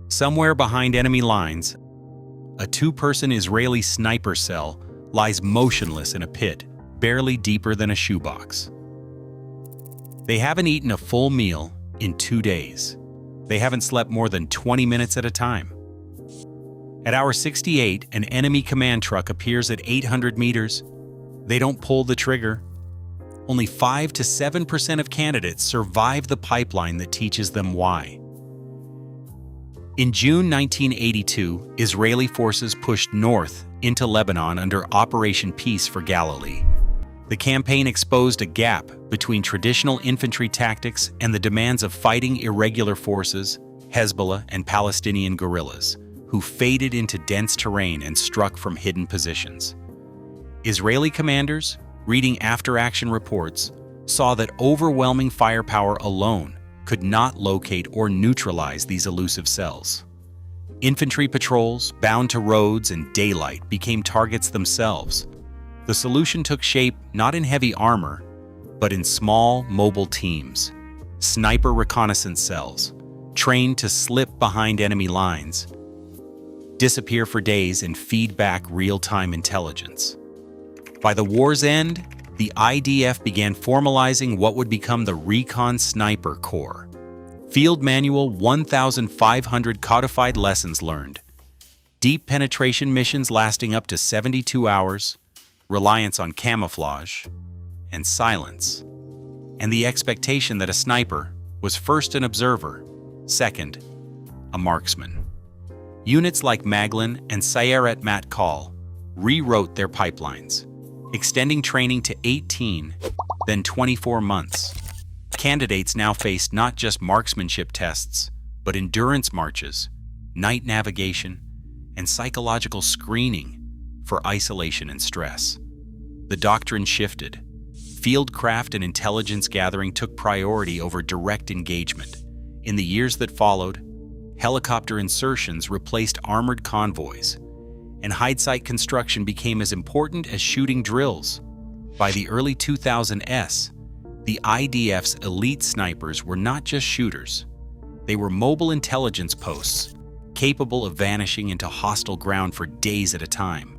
Somewhere behind enemy lines, a two-person Israeli sniper cell lies motionless in a pit, barely deeper than a shoebox. They haven't eaten a full meal in 2 days. They haven't slept more than 20 minutes at a time. At hour 68, an enemy command truck appears at 800 meters. They don't pull the trigger. Only 5 to 7% of candidates survive the pipeline that teaches them why. In June 1982, Israeli forces pushed north into Lebanon under Operation Peace for Galilee. The campaign exposed a gap between traditional infantry tactics and the demands of fighting irregular forces, Hezbollah and Palestinian guerrillas, who faded into dense terrain and struck from hidden positions. Israeli commanders, reading after-action reports, saw that overwhelming firepower alone could not locate or neutralize these elusive cells. Infantry patrols, bound to roads and daylight, became targets themselves. The solution took shape not in heavy armor, but in small, mobile teams, sniper reconnaissance cells, trained to slip behind enemy lines, disappear for days and feed back real-time intelligence. By the war's end, the IDF began formalizing what would become the Recon Sniper Corps. Field Manual 1,500 codified lessons learned, deep penetration missions lasting up to 72 hours, reliance on camouflage and silence, and the expectation that a sniper was first an observer, second, a marksman. Units like Maglin and Sayeret Matkal rewrote their pipelines, extending training to 18, then 24 months. Candidates now faced not just marksmanship tests, but endurance marches, night navigation, and psychological screening for isolation and stress. The doctrine shifted. Fieldcraft and intelligence gathering took priority over direct engagement. In the years that followed, helicopter insertions replaced armored convoys, and hide-site construction became as important as shooting drills. By the early 2000s, the IDF's elite snipers were not just shooters. They were mobile intelligence posts, capable of vanishing into hostile ground for days at a time.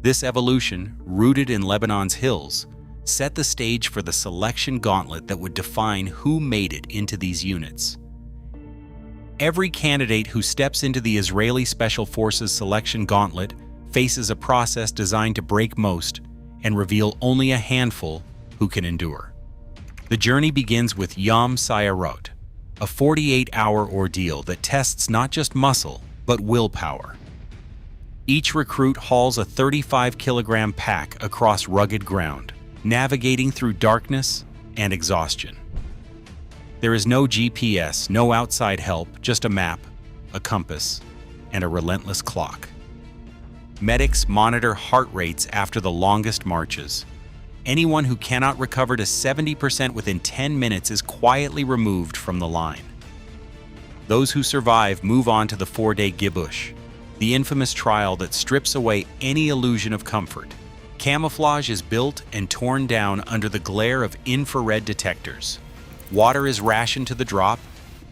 This evolution, rooted in Lebanon's hills, set the stage for the selection gauntlet that would define who made it into these units. Every candidate who steps into the Israeli Special Forces selection gauntlet faces a process designed to break most and reveal only a handful who can endure. The journey begins with Yom Sayarot, a 48-hour ordeal that tests not just muscle, but willpower. Each recruit hauls a 35-kilogram pack across rugged ground, navigating through darkness and exhaustion. There is no GPS, no outside help, just a map, a compass, and a relentless clock. Medics monitor heart rates after the longest marches. Anyone who cannot recover to 70% within 10 minutes is quietly removed from the line. Those who survive move on to the 4-day Gibush, the infamous trial that strips away any illusion of comfort. Camouflage is built and torn down under the glare of infrared detectors. Water is rationed to the drop,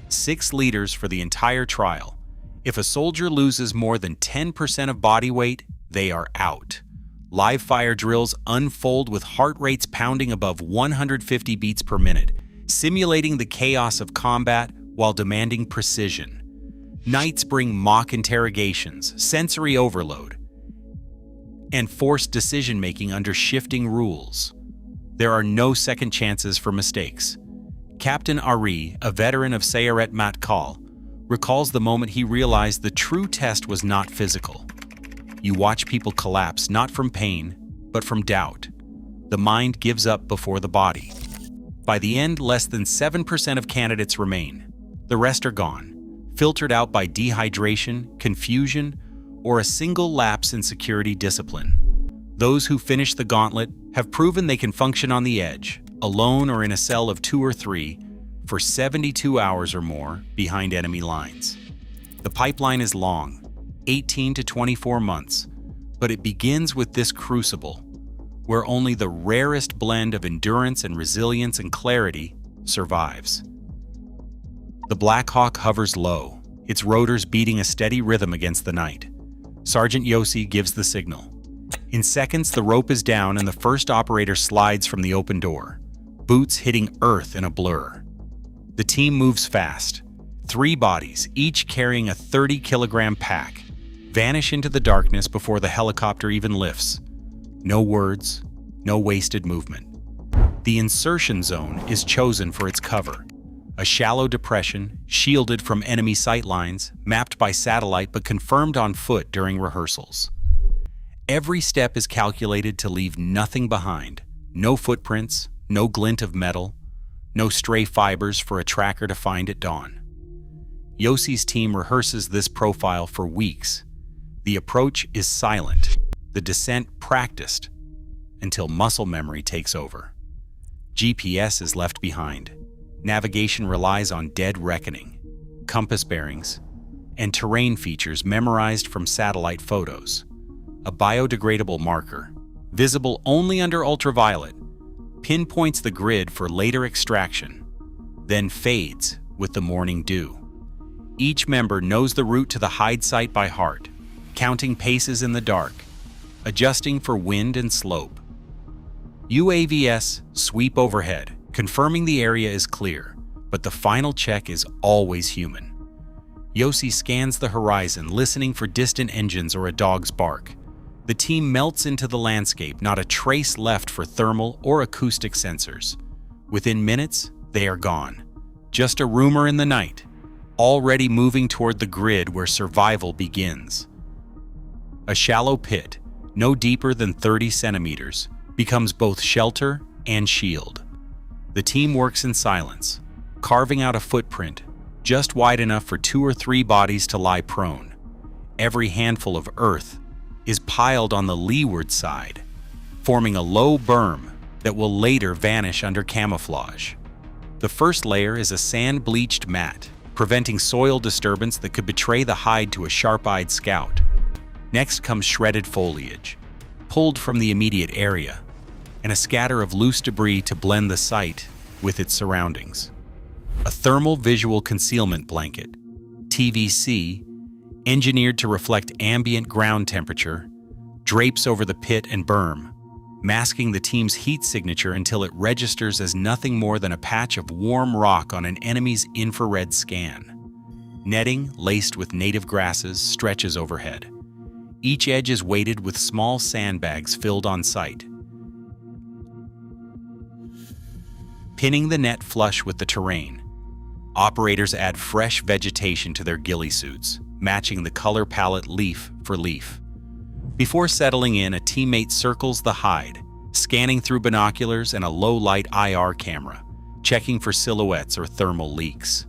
6 liters for the entire trial. If a soldier loses more than 10% of body weight, they are out. Live fire drills unfold with heart rates pounding above 150 beats per minute, simulating the chaos of combat while demanding precision. Nights bring mock interrogations, sensory overload, and forced decision-making under shifting rules. There are no second chances for mistakes. Captain Ari, a veteran of Sayeret Matkal, recalls the moment he realized the true test was not physical. You watch people collapse not from pain, but from doubt. The mind gives up before the body. By the end, less than 7% of candidates remain. The rest are gone, filtered out by dehydration, confusion, or a single lapse in security discipline. Those who finish the gauntlet have proven they can function on the edge, alone or in a cell of 2 or 3, for 72 hours or more behind enemy lines. The pipeline is long, 18 to 24 months, but it begins with this crucible, where only the rarest blend of endurance and resilience and clarity survives. The Black Hawk hovers low, its rotors beating a steady rhythm against the night. Sergeant Yossi gives the signal. In seconds, the rope is down and the first operator slides from the open door, boots hitting earth in a blur. The team moves fast. 3 bodies, each carrying a 30-kilogram pack, vanish into the darkness before the helicopter even lifts. No words, no wasted movement. The insertion zone is chosen for its cover. A shallow depression, shielded from enemy sight lines, mapped by satellite but confirmed on foot during rehearsals. Every step is calculated to leave nothing behind. No footprints, no glint of metal, no stray fibers for a tracker to find at dawn. Yossi's team rehearses this profile for weeks. The approach is silent, the descent practiced, until muscle memory takes over. GPS is left behind. Navigation relies on dead reckoning, compass bearings, and terrain features memorized from satellite photos. A biodegradable marker, visible only under ultraviolet, pinpoints the grid for later extraction, then fades with the morning dew. Each member knows the route to the hide site by heart, counting paces in the dark, adjusting for wind and slope. UAVs sweep overhead, confirming the area is clear, but the final check is always human. Yossi scans the horizon, listening for distant engines or a dog's bark. The team melts into the landscape, not a trace left for thermal or acoustic sensors. Within minutes, they are gone. Just a rumor in the night, already moving toward the grid where survival begins. A shallow pit, no deeper than 30 centimeters, becomes both shelter and shield. The team works in silence, carving out a footprint just wide enough for 2 or 3 bodies to lie prone. Every handful of earth is piled on the leeward side, forming a low berm that will later vanish under camouflage. The first layer is a sand-bleached mat, preventing soil disturbance that could betray the hide to a sharp-eyed scout. Next comes shredded foliage, pulled from the immediate area, and a scatter of loose debris to blend the site with its surroundings. A thermal visual concealment blanket, TVC, engineered to reflect ambient ground temperature, drapes over the pit and berm, masking the team's heat signature until it registers as nothing more than a patch of warm rock on an enemy's infrared scan. Netting, laced with native grasses, stretches overhead. Each edge is weighted with small sandbags filled on site, pinning the net flush with the terrain. Operators add fresh vegetation to their ghillie suits, matching the color palette leaf for leaf. Before settling in, a teammate circles the hide, scanning through binoculars and a low-light IR camera, checking for silhouettes or thermal leaks.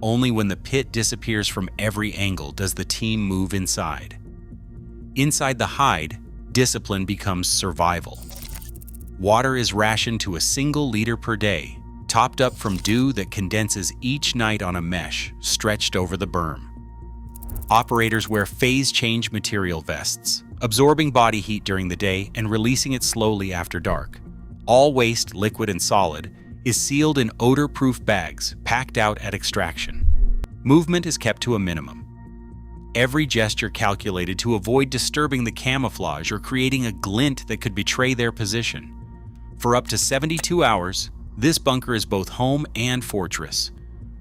Only when the pit disappears from every angle does the team move inside. Inside the hide, discipline becomes survival. Water is rationed to a single liter per day, topped up from dew that condenses each night on a mesh stretched over the berm. Operators wear phase-change material vests, absorbing body heat during the day and releasing it slowly after dark. All waste, liquid and solid, is sealed in odor-proof bags, packed out at extraction. Movement is kept to a minimum. Every gesture calculated to avoid disturbing the camouflage or creating a glint that could betray their position. For up to 72 hours, this bunker is both home and fortress,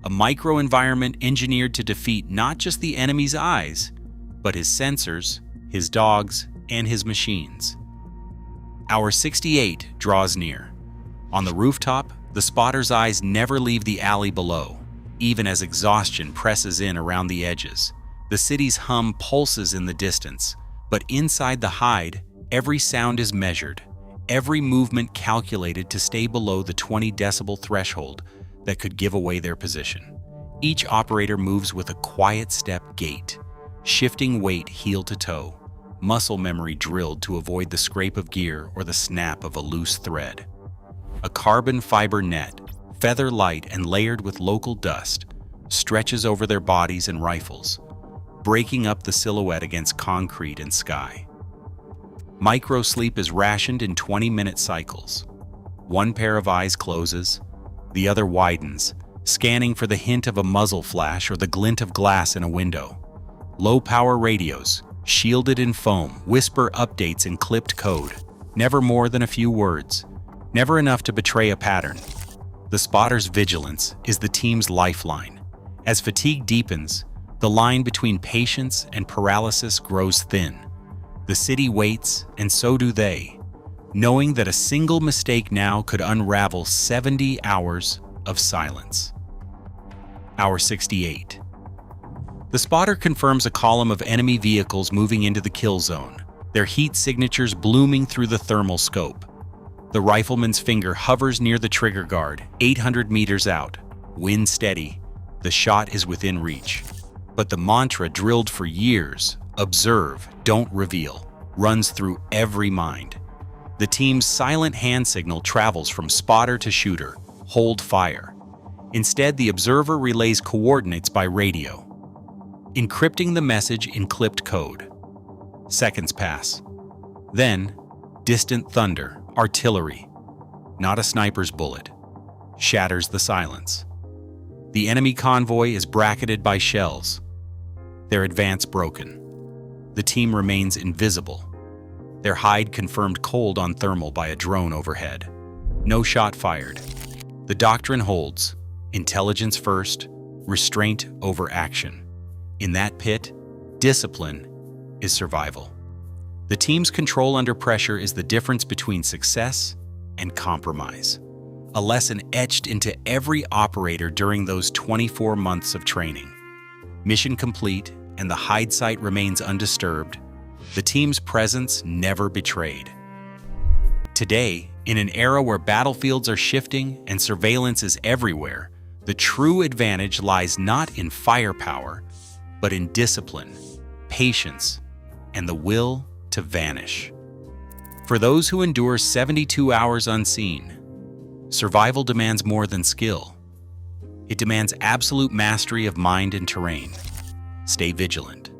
a microenvironment engineered to defeat not just the enemy's eyes, but his sensors, his dogs, and his machines. Hour 68 draws near. On the rooftop, the spotter's eyes never leave the alley below, even as exhaustion presses in around the edges. The city's hum pulses in the distance, but inside the hide, every sound is measured, every movement calculated to stay below the 20 decibel threshold that could give away their position. Each operator moves with a quiet step gait, shifting weight heel to toe, muscle memory drilled to avoid the scrape of gear or the snap of a loose thread. A carbon fiber net, feather light and layered with local dust, stretches over their bodies and rifles, breaking up the silhouette against concrete and sky. Micro-sleep is rationed in 20-minute cycles. One pair of eyes closes, the other widens, scanning for the hint of a muzzle flash or the glint of glass in a window. Low-power radios, shielded in foam, whisper updates in clipped code. Never more than a few words, never enough to betray a pattern. The spotter's vigilance is the team's lifeline. As fatigue deepens, the line between patience and paralysis grows thin. The city waits, and so do they, knowing that a single mistake now could unravel 70 hours of silence. Hour 68. The spotter confirms a column of enemy vehicles moving into the kill zone, their heat signatures blooming through the thermal scope. The rifleman's finger hovers near the trigger guard, 800 meters out. Wind steady, the shot is within reach. But the mantra drilled for years, observe, don't reveal, runs through every mind. The team's silent hand signal travels from spotter to shooter, hold fire. Instead, the observer relays coordinates by radio, encrypting the message in clipped code. Seconds pass. Then, distant thunder, artillery, not a sniper's bullet, shatters the silence. The enemy convoy is bracketed by shells, their advance broken. The team remains invisible, their hide confirmed cold on thermal by a drone overhead. No shot fired. The doctrine holds, intelligence first, restraint over action. In that pit, discipline is survival. The team's control under pressure is the difference between success and compromise, a lesson etched into every operator during those 24 months of training. Mission complete, and the hide site remains undisturbed, the team's presence never betrayed. Today, in an era where battlefields are shifting and surveillance is everywhere, the true advantage lies not in firepower, but in discipline, patience, and the will to vanish. For those who endure 72 hours unseen, survival demands more than skill. It demands absolute mastery of mind and terrain. Stay vigilant.